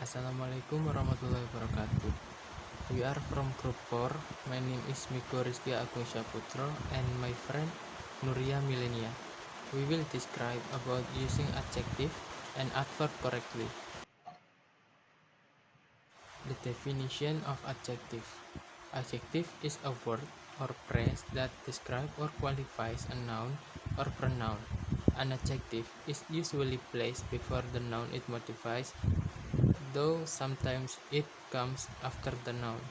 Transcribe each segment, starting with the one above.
Assalamualaikum warahmatullahi wabarakatuh. We are from group 4. My name is Miko Rizky Agus Syaputro and my friend Nuria Milenia. We will describe about using adjective and adverb correctly. The definition of adjective. Adjective is a word or phrase that describes or qualifies a noun or pronoun. An adjective is usually placed before the noun it modifies, though sometimes it comes after the noun.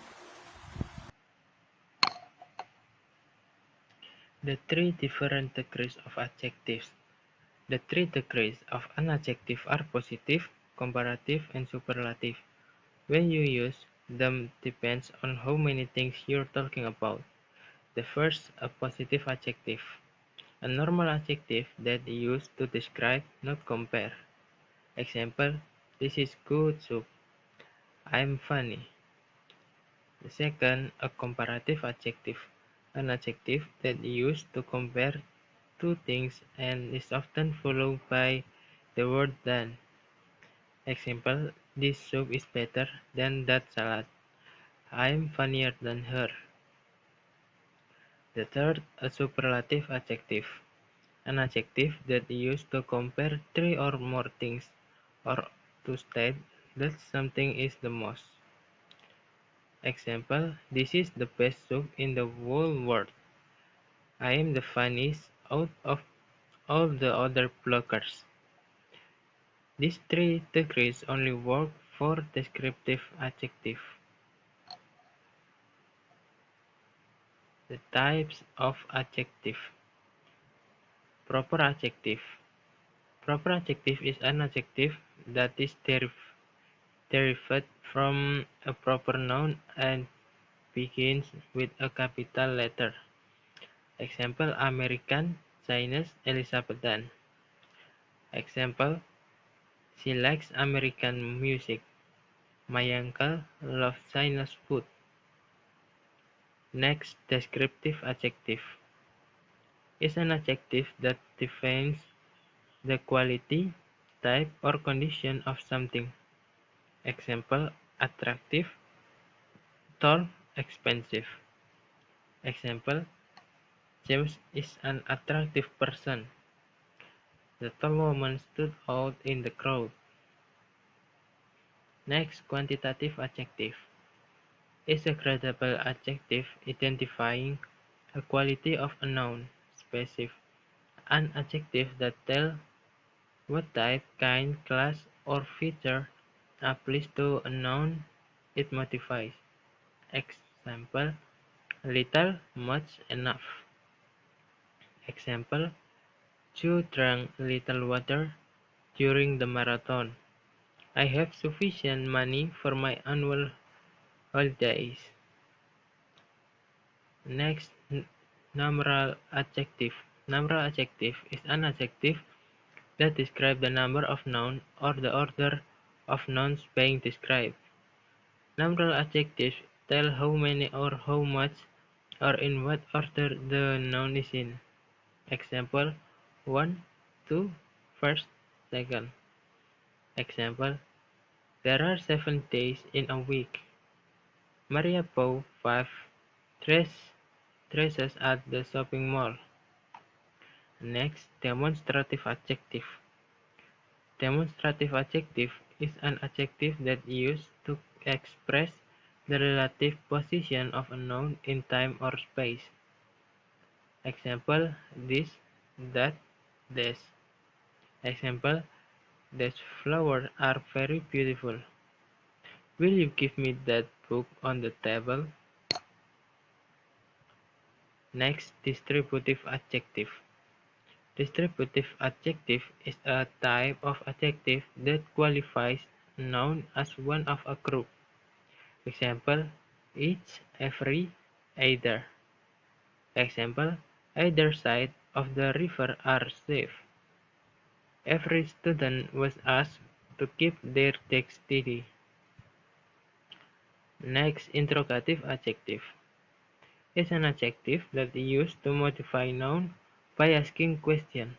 The three different degrees of adjectives. The three degrees of an adjective are positive, comparative, and superlative. When you use them depends on how many things you're talking about. The first, a positive adjective. A normal adjective that is used to describe, not compare. Example, this is good soup. I'm funny. The second, a comparative adjective. An adjective that is used to compare two things and is often followed by the word than. Example, this soup is better than that salad. I'm funnier than her. The third, a superlative adjective. An adjective that is used to compare three or more things or to state that something is the most. Example, this is the best soup in the whole world. I am the funniest out of all the other bloggers. These three degrees only work for descriptive adjective. The types of adjective. Proper adjective. Proper adjective is an adjective that is derived from a proper noun and begins with a capital letter. Example, American, Chinese, Elizabethan. Example, she likes American music. My uncle loves Chinese food. Next, descriptive adjective is an adjective that defines the quality, type, or condition of something. Example, attractive, tall, expensive. Example, James is an attractive person. The tall woman stood out in the crowd. Next, quantitative adjective is a gradable adjective identifying a quality of a noun, specific, an adjective that tells what type, kind, class, or feature applies to a noun it modifies. Example, little, much, enough. Example, Chu drank little water during the marathon. I have sufficient money for my annual holidays. Next, numeral adjective. Numeral adjective is an adjective that describes the number of nouns or the order of nouns being described. Numeral adjectives tell how many or how much or in what order the noun is in. Example, 1, 2, first, second. Example, there are 7 days in a week. Maria bought 5 dresses at the shopping mall. Next, demonstrative adjective. Demonstrative adjective is an adjective that is used to express the relative position of a noun in time or space. Example, this, that, this. Example, these flowers are very beautiful. Will you give me that book on the table? Next, distributive adjective. Distributive adjective is a type of adjective that qualifies a noun as one of a group. Example, each, every, either. Example, either side of the river are safe. Every student was asked to keep their desk steady. Next, interrogative adjective is an adjective that is used to modify noun by asking question.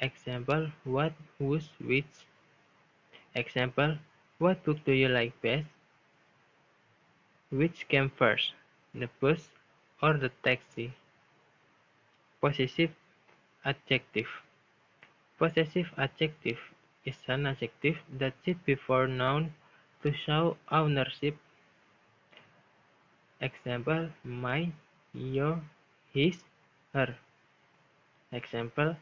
Example, what, whose, which. Example, what book do you like best? Which came first, the bus or the taxi? Possessive adjective. Possessive adjective is an adjective that sits before noun to show ownership. Example, my, your, his, her. Example,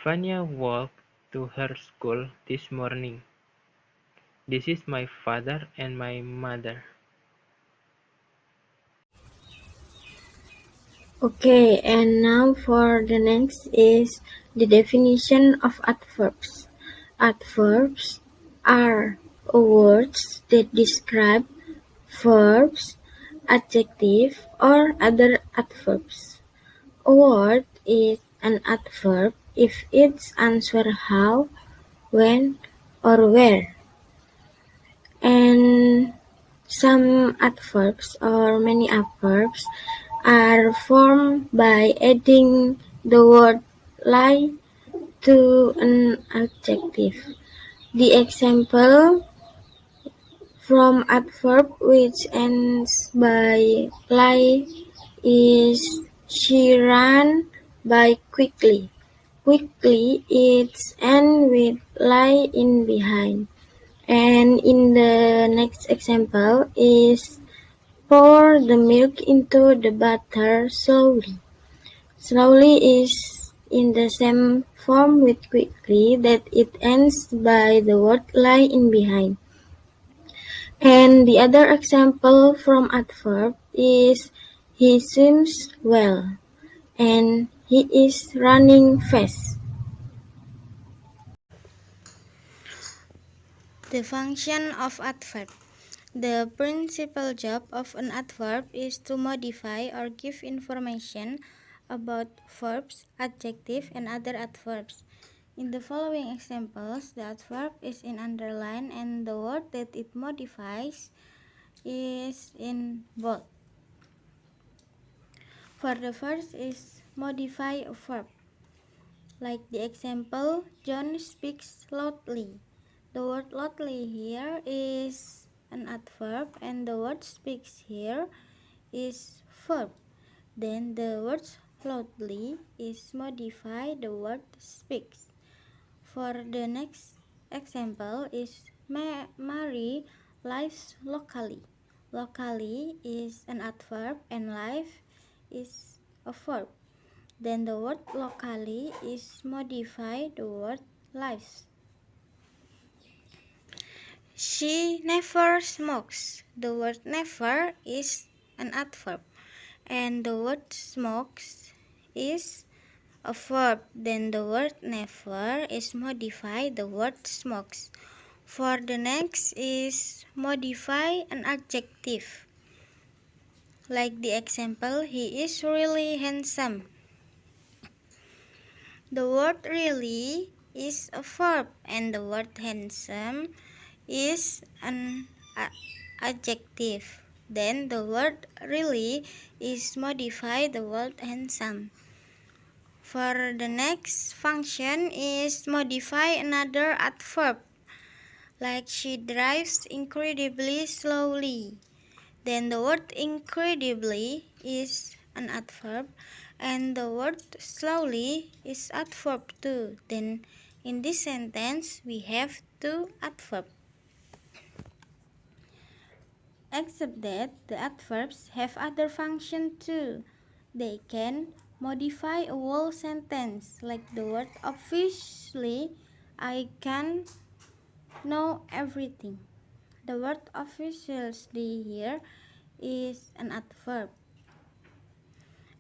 Vanya walked to her school this morning. This is my father and my mother. Okay, and now for the next is the definition of adverbs. Adverbs are words that describe verbs, adjective, or other adverbs. A word is an adverb if it answers how, when, or where. And some adverbs or many adverbs are formed by adding the word like to an adjective. The example from adverb which ends by like is she ran by quickly. Quickly it's end with lie in behind. And in the next example is pour the milk into the butter slowly. Slowly is in the same form with quickly that it ends by the word lie in behind. And the other example from adverb is he swims well and he is running fast. The function of adverb. The principal job of an adverb is to modify or give information about verbs, adjectives, and other adverbs. In the following examples, the adverb is in underline and the word that it modifies is in bold. For the first is modify a verb. Like the example, John speaks loudly. The word loudly here is an adverb and the word speaks here is verb. Then the word loudly is modify the word speaks. For the next example is Mary lives locally. Locally is an adverb and live is a verb. Then the word locally is modify the word lives. She never smokes. The word never is an adverb and the word smokes is a verb. Then the word never is modify the word smokes. For the next is modify an adjective. Like the example, he is really handsome. The word really is a verb and the word handsome is an adjective. Then the word really is modify the word handsome. For the next function is modify another adverb. Like she drives incredibly slowly. Then the word incredibly is an adverb and the word slowly is adverb too. Then in this sentence we have two adverbs. Except that the adverbs have other function too. They can modify a whole sentence like the word obviously I can know everything. The word obviously here is an adverb.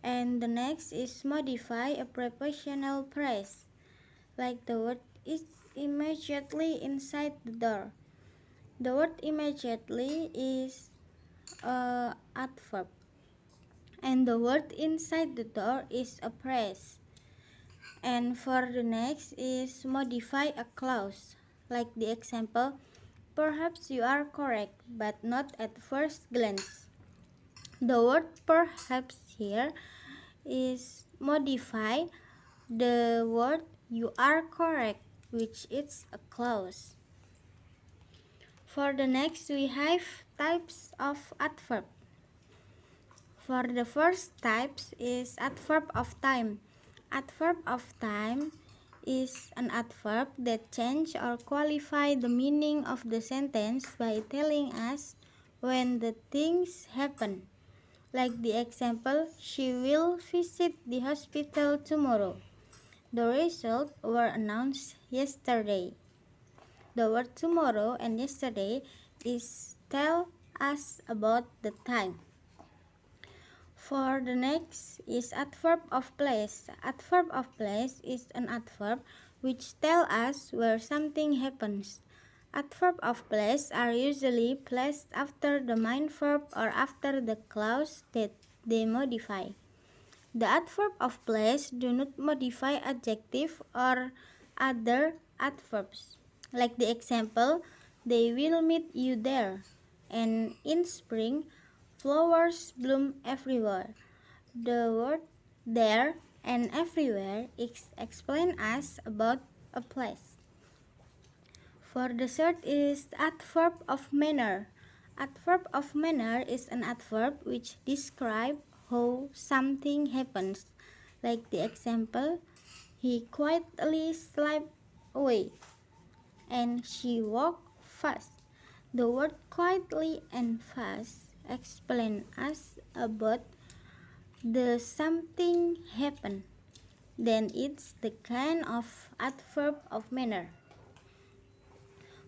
And the next is modify a prepositional phrase like the word is immediately inside the door. The word immediately is a adverb and the word inside the door is a phrase. And for the next is modify a clause like the example, perhaps you are correct but not at first glance. The word perhaps here is modify the word you are correct which is a clause. For the next, we have types of adverb. For the first types is adverb of time. Adverb of time is an adverb that change or qualify the meaning of the sentence by telling us when the things happen. Like the example, she will visit the hospital tomorrow. The results were announced yesterday. The word tomorrow and yesterday is tell us about the time. For the next is adverb of place. Adverb of place is an adverb which tell us where something happens. Adverb of place are usually placed after the main verb or after the clause that they modify. The adverb of place do not modify adjective or other adverbs. Like the example, they will meet you there. And in spring, flowers bloom everywhere. The word there and everywhere explain us about a place. For the third is the adverb of manner. Adverb of manner is an adverb which describes how something happens. Like the example, he quietly slipped away and she walked fast. The word quietly and fast explain us about the something happen. Then it's the kind of adverb of manner.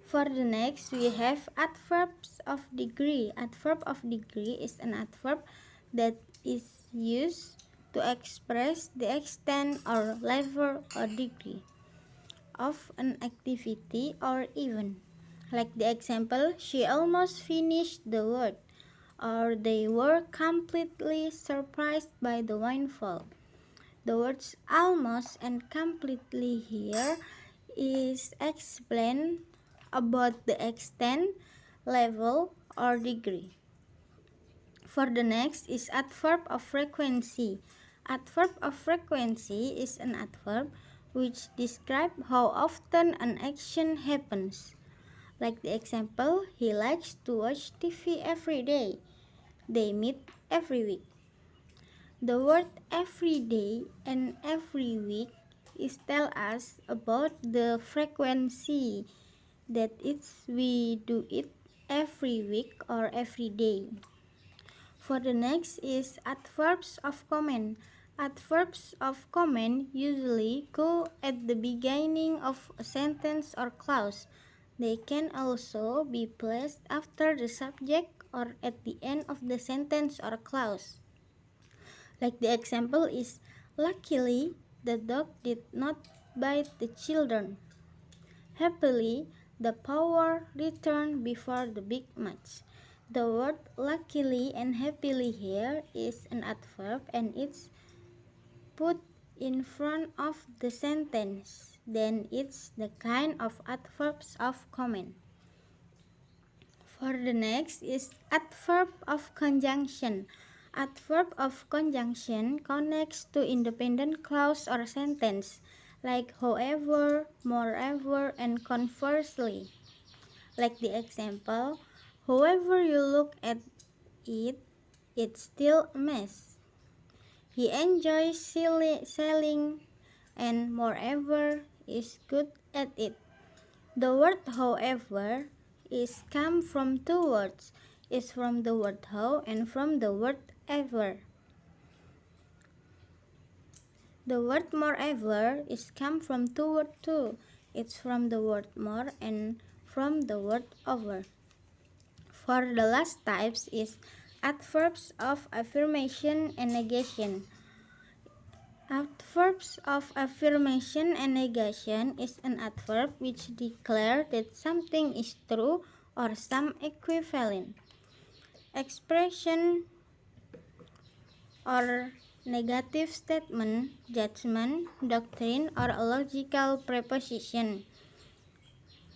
For the next, we have adverbs of degree. Adverb of degree is an adverb that is used to express the extent or level or degree of an activity or event. Like the example, she almost finished the word, or they were completely surprised by the windfall. The words almost and completely here is explained about the extent, level, or degree. For the next is adverb of frequency. Adverb of frequency is an adverb which describes how often an action happens. Like the example, he likes to watch TV every day. They meet every week. The word every day and every week is tell us about the frequency, that it's we do it every week or every day. For the next is adverbs of comment. Adverbs of comment usually go at the beginning of a sentence or clause. They can also be placed after the subject or at the end of the sentence or clause. Like the example is, luckily the dog did not bite the children. Happily, the power returned before the big match. The word luckily and happily here is an adverb and it's put in front of the sentence. Then it's the kind of adverbs of comment. For the next is adverb of conjunction. Adverb of conjunction connects to independent clause or sentence like however, moreover, and conversely. Like the example, however you look at it, it's still a mess. He enjoys sailing and moreover is good at it. The word however is come from two words, is from the word how and from the word ever. The word moreover is come from two words too, it's from the word more and from the word over. For the last types is adverbs of affirmation and negation. Adverbs of affirmation and negation is an adverb which declares that something is true or some equivalent expression or negative statement, judgment, doctrine, or a logical preposition.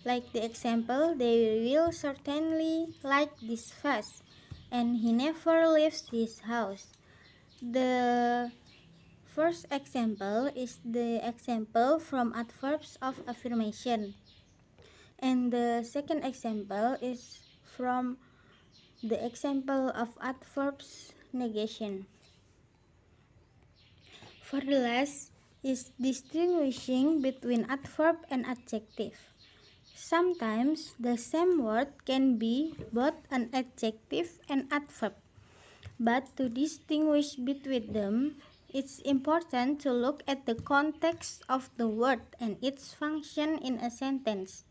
Like the example, they will certainly like this vase, and he never leaves his house. The first example is the example from adverbs of affirmation. And the second example is from the example of adverbs negation. For the last is distinguishing between adverb and adjective. Sometimes the same word can be both an adjective and adverb, but to distinguish between them, it's important to look at the context of the word and its function in a sentence.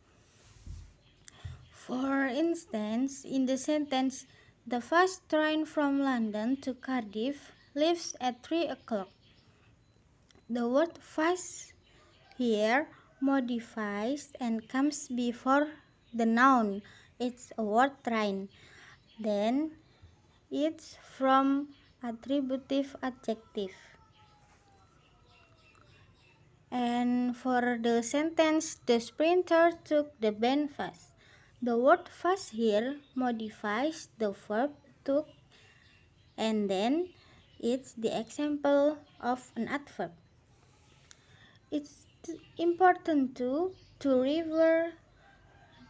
For instance, in the sentence, the first train from London to Cardiff leaves at 3 o'clock. The word fast here modifies and comes before the noun. It's a word train. Then it's from attributive adjective. And for the sentence, the sprinter took the band fast. The word fast here modifies the verb took, and then it's the example of an adverb. It's important to refer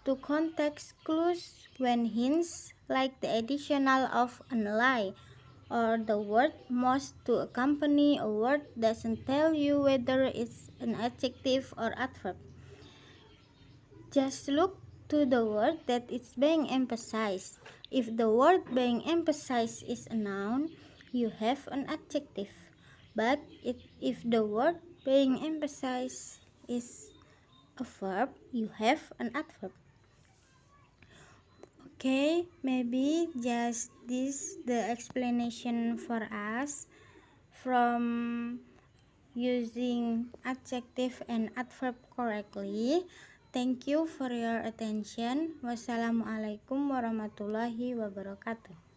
to context clues when hints like the additional of an lie or the word must to accompany a word doesn't tell you whether it's an adjective or adverb. Just look to the word that is being emphasized. If the word being emphasized is a noun, you have an adjective. But if the word being emphasized is a verb, you have an adverb. Okay, maybe just this the explanation for us from using adjective and adverb correctly. Thank you for your attention. Wassalamualaikum warahmatullahi wabarakatuh.